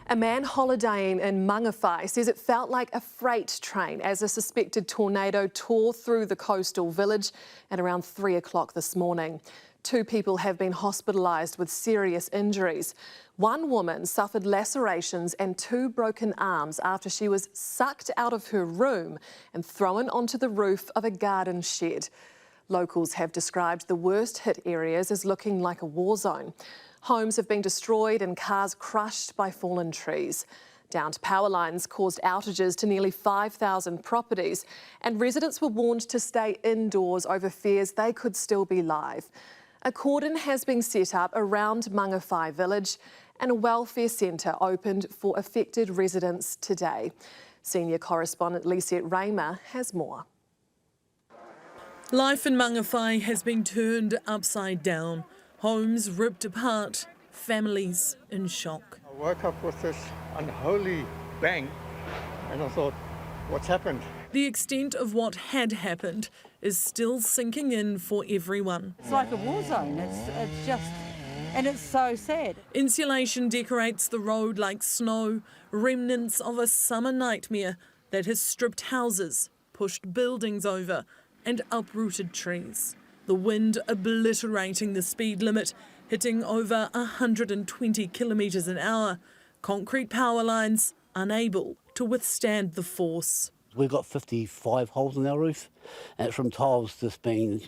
A man holidaying in Mangawhai says it felt like a freight train as a suspected tornado tore through the coastal village at around 3 o'clock this morning. 2 people have been hospitalised with serious injuries. One woman suffered lacerations and 2 broken arms after she was sucked out of her room and thrown onto the roof of a garden shed. Locals have described the worst hit areas as looking like a war zone. Homes have been destroyed and cars crushed by fallen trees. Downed power lines caused outages to nearly 5,000 properties, and residents were warned to stay indoors over fears they could still be live. A cordon has been set up around Mangawhai village and a welfare centre opened for affected residents today. Senior correspondent Lisette Reymer has more. Life in Mangawhai has been turned upside down. Homes ripped apart, families in shock. I woke up with this unholy bang and I thought, what's happened? The extent of what had happened is still sinking in for everyone. It's like a war zone, and it's so sad. Insulation decorates the road like snow, remnants of a summer nightmare that has stripped houses, pushed buildings over and uprooted trees. The wind obliterating the speed limit, hitting over 120 kilometres an hour. Concrete power lines unable to withstand the force. We've got 55 holes in our roof, and it's from tiles just being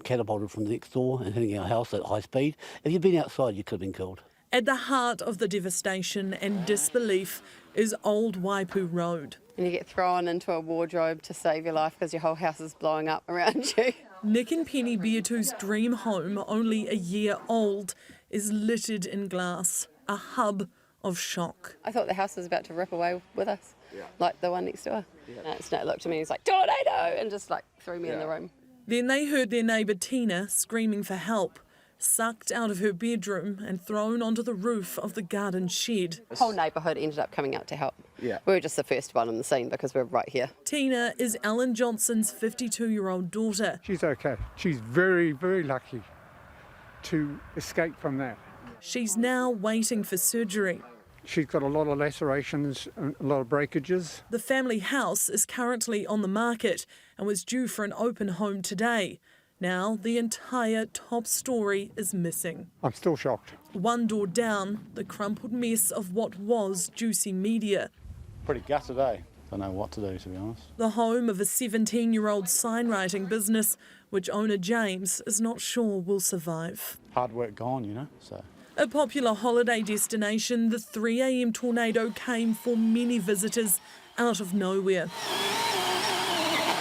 catapulted from the next door and hitting our house at high speed. If you'd been outside, you could have been killed. At the heart of the devastation and disbelief is Old Waipu Road. And you get thrown into a wardrobe to save your life because your whole house is blowing up around you. Nick and Penny Beatu's dream home, only a year old, is littered in glass, a hub of shock. I thought the house was about to rip away with us, like the one next door. It looked at me, he's like, tornado, and just like threw me in the room. Then they heard their neighbour Tina screaming for help, sucked out of her bedroom and thrown onto the roof of the garden shed. The whole neighbourhood ended up coming out to help. We were just the first one on the scene because we're right here. Tina is Alan Johnson's 52-year-old daughter. She's okay. She's very, very lucky to escape from that. She's now waiting for surgery. She's got a lot of lacerations and a lot of breakages. The family house is currently on the market and was due for an open home today. Now the entire top story is missing. I'm still shocked. One door down, the crumpled mess of what was Juicy Media. Pretty gutted, eh? Don't know what to do, to be honest. The home of a 17-year-old signwriting business, which owner James is not sure will survive. Hard work gone, you know, so. A popular holiday destination, the 3 a.m. tornado came for many visitors out of nowhere.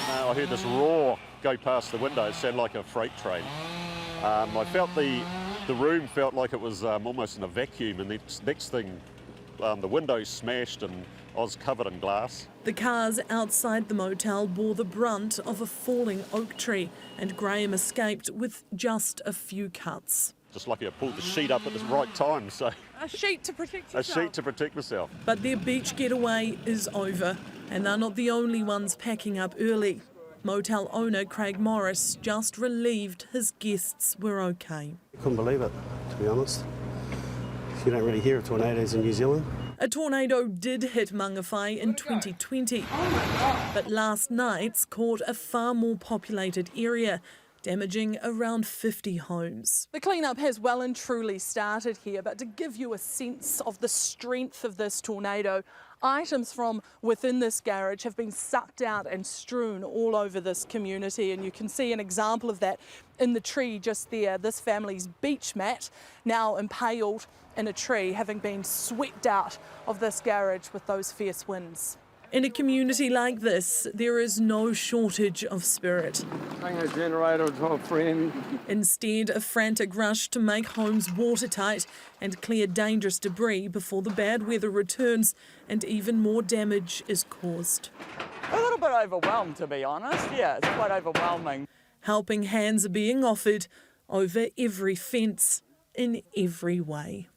I heard this roar go past the window. It sounded like a freight train. I felt the room felt like it was almost in a vacuum, and the next thing, the windows smashed and I was covered in glass. The cars outside the motel bore the brunt of a falling oak tree, and Graham escaped with just a few cuts. Just lucky I pulled the sheet up at the right time. So a sheet to protect yourself. A sheet to protect myself. But their beach getaway is over, and they're not the only ones packing up early. Motel owner Craig Morris just relieved his guests were okay. Couldn't believe it, to be honest. You don't really hear of tornadoes in New Zealand. A tornado did hit Mangawhai in 2020, but last night's caught a far more populated area, damaging around 50 homes. The clean-up has well and truly started here, but to give you a sense of the strength of this tornado, items from within this garage have been sucked out and strewn all over this community, and you can see an example of that in the tree just there. This family's beach mat now impaled in a tree, having been swept out of this garage with those fierce winds. In a community like this, there is no shortage of spirit. Bring a generator to a friend. Instead, a frantic rush to make homes watertight and clear dangerous debris before the bad weather returns and even more damage is caused. A little bit overwhelmed, to be honest. Yeah, it's quite overwhelming. Helping hands are being offered over every fence in every way.